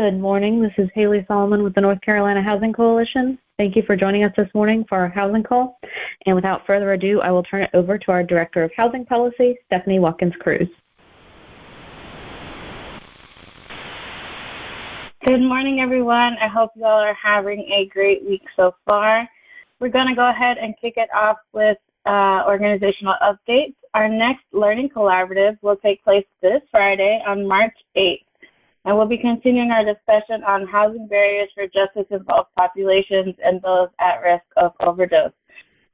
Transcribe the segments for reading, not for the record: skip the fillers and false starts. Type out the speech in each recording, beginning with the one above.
Good morning. This is Haley Solomon with the North Carolina Housing Coalition. Thank you for joining us this morning for our housing call. And without further ado, I will turn it over to our Director of Housing Policy, Stephanie Watkins-Cruz. Good morning, everyone. I hope you all are having a great week so far. We're going to go ahead and kick it off with organizational updates. Our next Learning Collaborative will take place this Friday on March 8th. And we'll be continuing our discussion on housing barriers for justice-involved populations and those at risk of overdose.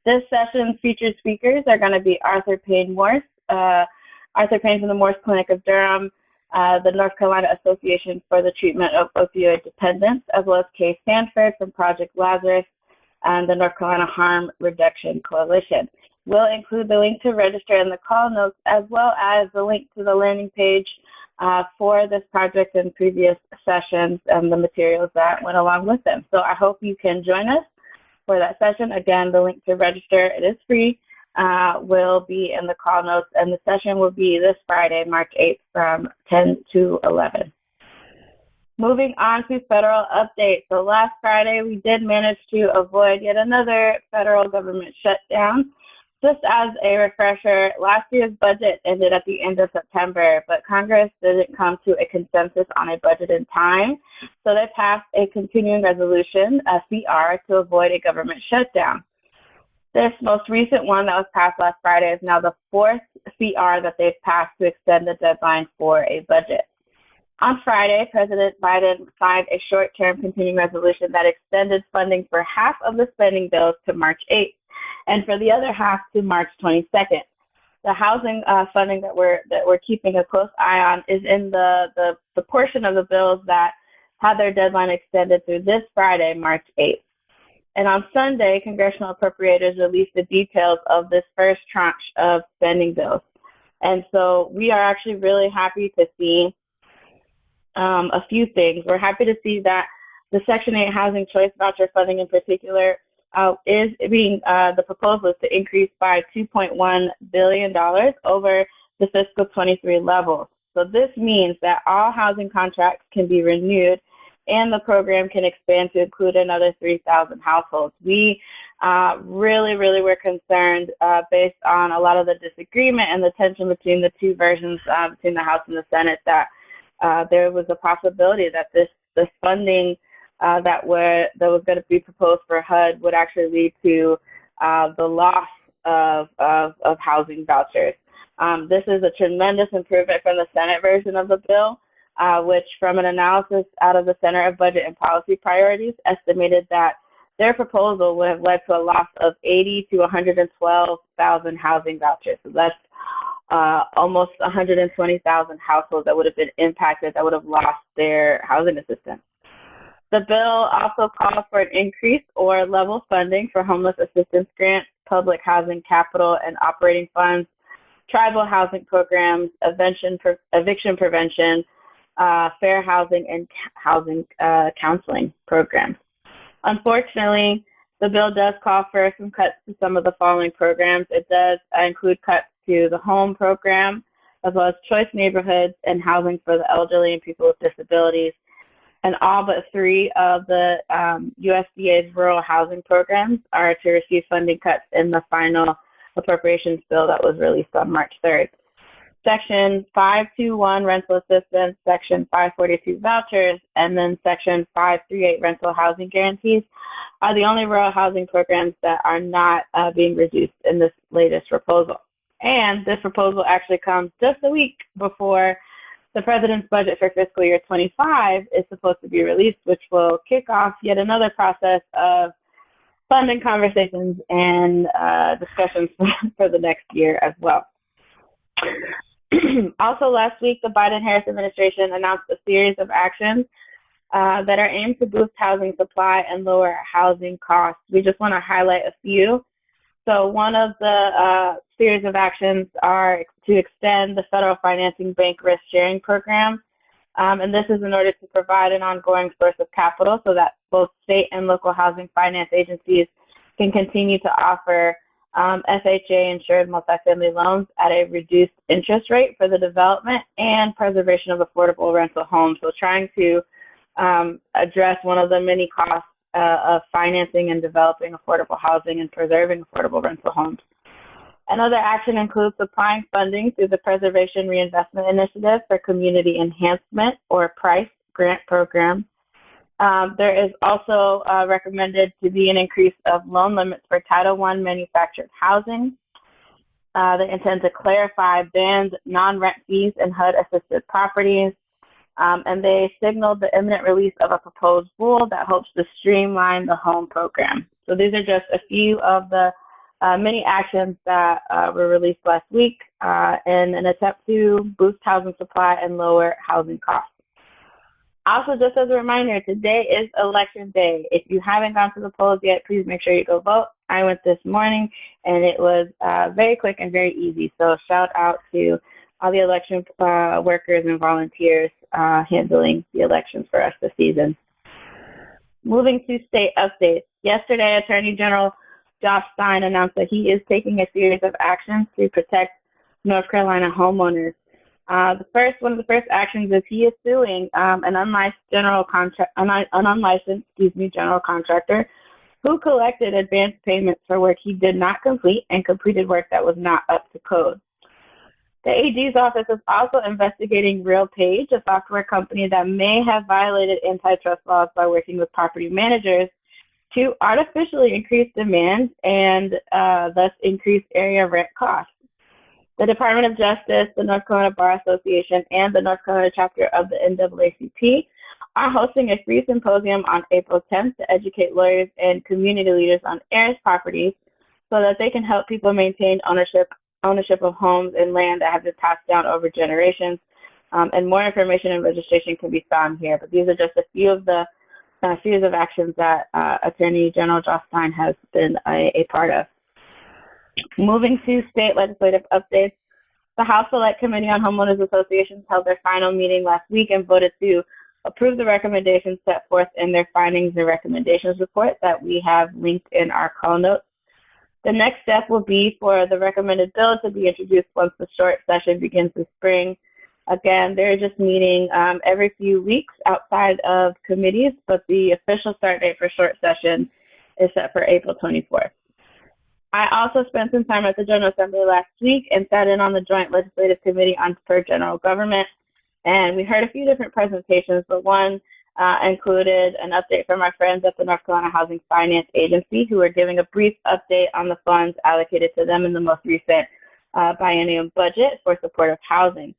This session's featured speakers are going to be Arthur Payne Morse, Arthur Payne from the Morse Clinic of Durham, the North Carolina Association for the Treatment of Opioid Dependence, as well as Kay Stanford from Project Lazarus and the North Carolina Harm Reduction Coalition. We'll include the link to register in the call notes, as well as the link to the landing page for this project and previous sessions and the materials that went along with them. So I hope you can join us for that session. Again, the link to register, it is free, will be in the call notes, and the session will be this Friday, March 8th from 10 to 11. Moving on to federal updates. So last Friday, we did manage to avoid yet another federal government shutdown. Just as a refresher, last year's budget ended at the end of September, but Congress didn't come to a consensus on a budget in time, so they passed a continuing resolution, a CR, to avoid a government shutdown. This most recent one that was passed last Friday is now the fourth CR that they've passed to extend the deadline for a budget. On Friday, President Biden signed a short-term continuing resolution that extended funding for half of the spending bills to March 8th. And for the other half to March 22nd. The housing funding that we're keeping a close eye on is in the portion of the bills that had their deadline extended through this Friday, March 8th. And on Sunday, congressional appropriators released the details of this first tranche of spending bills. And so we are actually really happy to see a few things. We're happy to see that the Section 8 Housing Choice Voucher funding in particular the proposal is to increase by $2.1 billion over the fiscal 23 levels. So this means that all housing contracts can be renewed and the program can expand to include another 3,000 households. We really were concerned based on a lot of the disagreement and the tension between the two versions between the House and the Senate that there was a possibility that this funding that was going to be proposed for HUD would actually lead to the loss of housing vouchers. This is a tremendous improvement from the Senate version of the bill, which from an analysis out of the Center of Budget and Policy Priorities estimated that their proposal would have led to a loss of 80 to 112,000 housing vouchers. So that's almost 120,000 households that would have been impacted, that would have lost their housing assistance. The bill also calls for an increase or level funding for homeless assistance grants, public housing capital and operating funds, tribal housing programs, eviction prevention, fair housing, and housing counseling programs. Unfortunately, the bill does call for some cuts to some of the following programs. It does include cuts to the home program, as well as choice neighborhoods and housing for the elderly and people with disabilities. And all but three of the USDA's rural housing programs are to receive funding cuts in the final appropriations bill that was released on March 3rd. Section 521 rental assistance, Section 542 vouchers, and then Section 538 rental housing guarantees are the only rural housing programs that are not being reduced in this latest proposal. And this proposal actually comes just a week before the President's budget for fiscal year 25 is supposed to be released, which will kick off yet another process of funding conversations and discussions for the next year as well. Also last week, the Biden-Harris administration announced a series of actions that are aimed to boost housing supply and lower housing costs. We just want to highlight a few. So one of the series of actions are to extend the federal financing bank risk sharing program. And this is in order to provide an ongoing source of capital so that both state and local housing finance agencies can continue to offer FHA-insured multifamily loans at a reduced interest rate for the development and preservation of affordable rental homes. So trying to address one of the many costs of financing and developing affordable housing and preserving affordable rental homes. Another action includes supplying funding through the Preservation Reinvestment Initiative for Community Enhancement, or PRICE, grant program. There is also recommended to be an increase of loan limits for Title I manufactured housing. They intend to clarify banned non-rent fees in HUD-assisted properties, and they signaled the imminent release of a proposed rule that hopes to streamline the home program. So these are just a few of the many actions that were released last week in an attempt to boost housing supply and lower housing costs. Also, just as a reminder, today is election day. If you haven't gone to the polls yet, please make sure you go vote. I went this morning, and it was very quick and very easy. So shout out to all the election workers and volunteers handling the elections for us this season. Moving to state updates. Yesterday, Attorney General Josh Stein announced that he is taking a series of actions to protect North Carolina homeowners. One of the first actions is he is suing an unlicensed general contractor who collected advance payments for work he did not complete and completed work that was not up to code. The AG's office is also investigating RealPage, a software company that may have violated antitrust laws by working with property managers to artificially increase demand and thus increase area rent costs. The Department of Justice, the North Carolina Bar Association, and the North Carolina chapter of the NAACP are hosting a free symposium on April 10th to educate lawyers and community leaders on heirs properties so that they can help people maintain ownership of homes and land that have been passed down over generations. And more information and registration can be found here. But these are just a few of the series of actions that Attorney General Josh Stein has been a part of. Moving to state legislative updates, the House Select Committee on Homeowners Associations held their final meeting last week and voted to approve the recommendations set forth in their findings and recommendations report that we have linked in our call notes. The next step will be for the recommended bill to be introduced once the short session begins this spring. Again, they're just meeting every few weeks outside of committees, but the official start date for short session is set for April 24th. I also spent some time at the General Assembly last week and sat in on the Joint Legislative Committee for General Government, and we heard a few different presentations, but one included an update from our friends at the North Carolina Housing Finance Agency, who are giving a brief update on the funds allocated to them in the most recent biennium budget for supportive housing.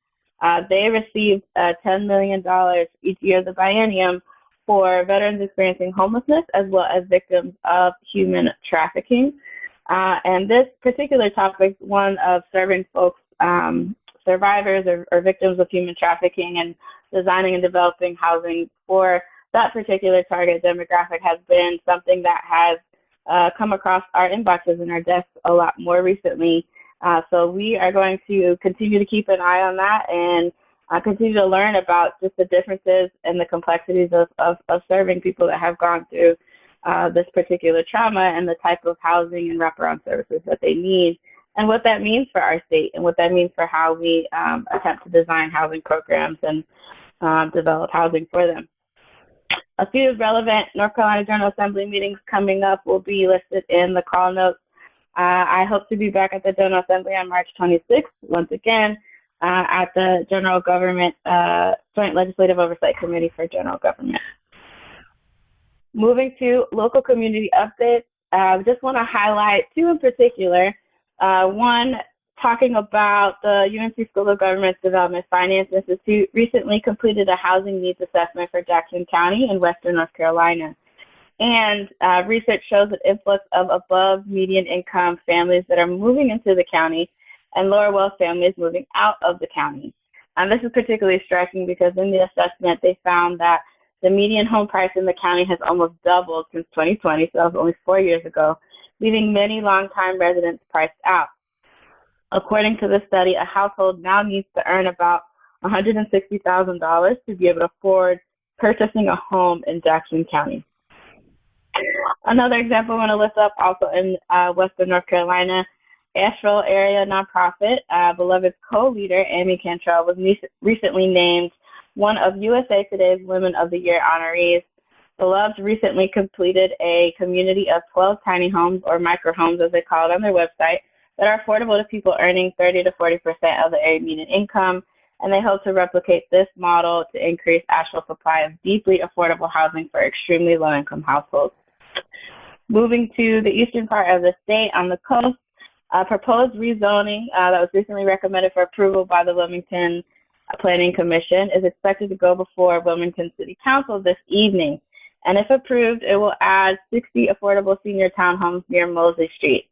They received $10 million each year of the biennium for veterans experiencing homelessness as well as victims of human trafficking. And this particular topic, one of serving folks, survivors or victims of human trafficking, and designing and developing housing for that particular target demographic, has been something that has come across our inboxes and our desks a lot more recently. So we are going to continue to keep an eye on that and continue to learn about just the differences and the complexities of serving people that have gone through this particular trauma and the type of housing and wraparound services that they need, and what that means for our state and what that means for how we attempt to design housing programs and develop housing for them. A few relevant North Carolina General Assembly meetings coming up will be listed in the call notes. I hope to be back at the General Assembly on March 26th, once again, at the General Government Joint Legislative Oversight Committee for General Government. Moving to local community updates, I just want to highlight two in particular. One, talking about the UNC School of Government Development Finance Institute recently completed a housing needs assessment for Jackson County in western North Carolina. And research shows an influx of above median income families that are moving into the county and lower wealth families moving out of the county. This is particularly striking because in the assessment they found that the median home price in the county has almost doubled since 2020, so that was only 4 years ago, leaving many longtime residents priced out. According to the study, a household now needs to earn about $160,000 to be able to afford purchasing a home in Jackson County. Another example I want to lift up, also in western North Carolina, Asheville area nonprofit, Beloved's co-leader, Amy Cantrell, was recently named one of USA Today's Women of the Year honorees. The Loves recently completed a community of 12 tiny homes, or microhomes as they call it on their website, that are affordable to people earning 30 to 40% of the area median income, and they hope to replicate this model to increase actual supply of deeply affordable housing for extremely low-income households. Moving to the eastern part of the state on the coast, proposed rezoning that was recently recommended for approval by the Wilmington Planning Commission is expected to go before Wilmington City Council this evening. And if approved, it will add 60 affordable senior townhomes near Mosley Street.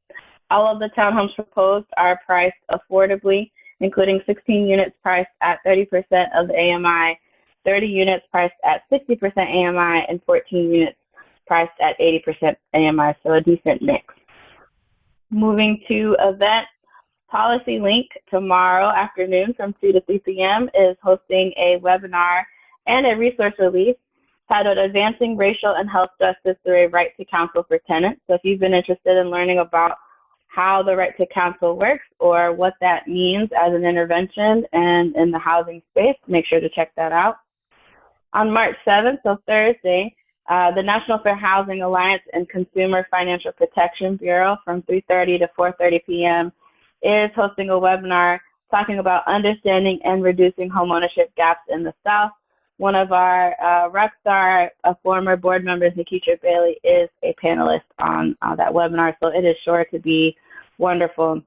All of the townhomes proposed are priced affordably, including 16 units priced at 30% of the AMI, 30 units priced at 60% AMI, and 14 units priced at 80% AMI, so a decent mix. Moving to events, Policy Link tomorrow afternoon from 2 to 3 p.m. is hosting a webinar and a resource release titled Advancing Racial and Health Justice Through a Right to Counsel for Tenants. So if you've been interested in learning about how the right to counsel works or what that means as an intervention and in the housing space, make sure to check that out. On March 7th, so Thursday, the National Fair Housing Alliance and Consumer Financial Protection Bureau from 3:30 to 4:30 p.m. is hosting a webinar talking about understanding and reducing homeownership gaps in the South. One of our rock star former board members, Nikisha Bailey, is a panelist on that webinar, so it is sure to be wonderful.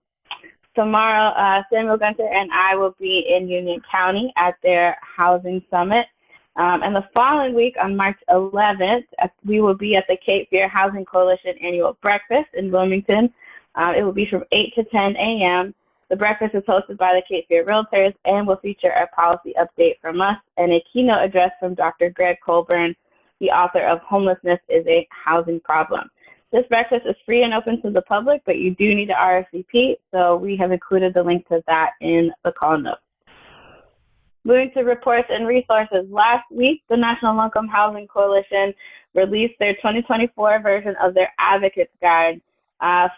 Tomorrow, Samuel Gunter and I will be in Union County at their housing summit. And the following week, on March 11th, we will be at the Cape Fear Housing Coalition annual breakfast in Wilmington. It will be from 8 to 10 a.m. The breakfast is hosted by the Cape Fear Realtors and will feature a policy update from us and a keynote address from Dr. Greg Colburn, the author of Homelessness is a Housing Problem. This breakfast is free and open to the public, but you do need to RSVP, so we have included the link to that in the call notes. Moving to reports and resources, last week, the National Low-Income Housing Coalition released their 2024 version of their Advocates Guide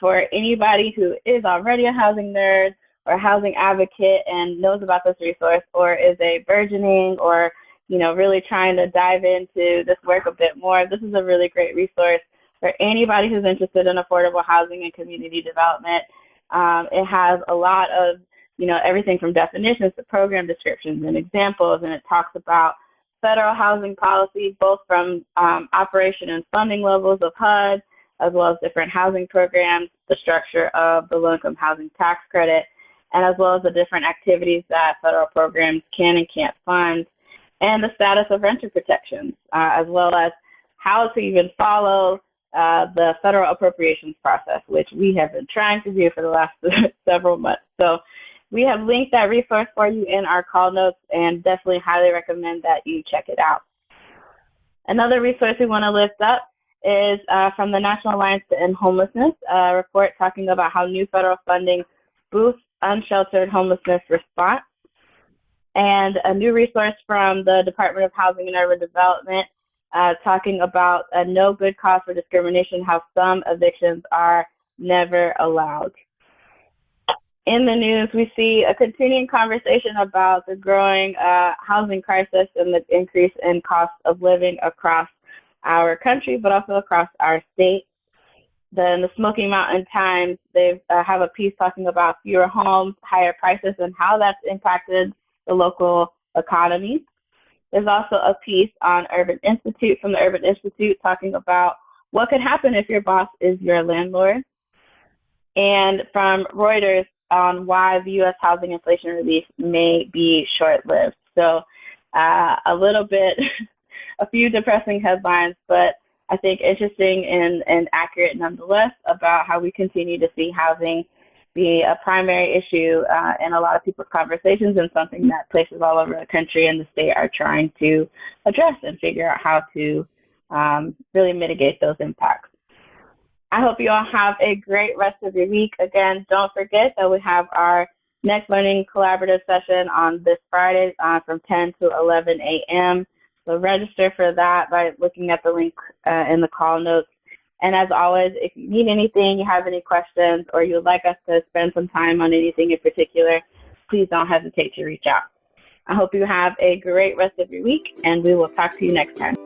for anybody who is already a housing nerd or a housing advocate and knows about this resource, or is a burgeoning or really trying to dive into this work a bit more. This is a really great resource for anybody who's interested in affordable housing and community development. It has a lot of everything from definitions to program descriptions and examples, and it talks about federal housing policy, both from operation and funding levels of HUD, as well as different housing programs, the structure of the low-income housing tax credit, and as well as the different activities that federal programs can and can't fund, and the status of renter protections, as well as how to even follow the federal appropriations process, which we have been trying to do for the last several months. So we have linked that resource for you in our call notes and definitely highly recommend that you check it out. Another resource we want to lift up is from the National Alliance to End Homelessness, a report talking about how new federal funding boosts unsheltered homelessness response, and a new resource from the Department of Housing and Urban Development talking about a no good cause for discrimination, how some evictions are never allowed. In the news, we see a continuing conversation about the growing housing crisis and the increase in cost of living across our country, but also across our state. Then the Smoky Mountain Times, they have a piece talking about fewer homes, higher prices, and how that's impacted the local economy. There's also a piece on Urban Institute from the Urban Institute talking about what could happen if your boss is your landlord. And from Reuters on why the U.S. housing inflation relief may be short-lived. So a few depressing headlines, but I think interesting and accurate nonetheless about how we continue to see housing be a primary issue in a lot of people's conversations, and something that places all over the country and the state are trying to address and figure out how to really mitigate those impacts. I hope you all have a great rest of your week. Again, don't forget that we have our next Learning Collaborative session on this Friday from 10 to 11 a.m. So register for that by looking at the link in the call notes. And as always, if you need anything, you have any questions, or you would like us to spend some time on anything in particular, please don't hesitate to reach out. I hope you have a great rest of your week, and we will talk to you next time.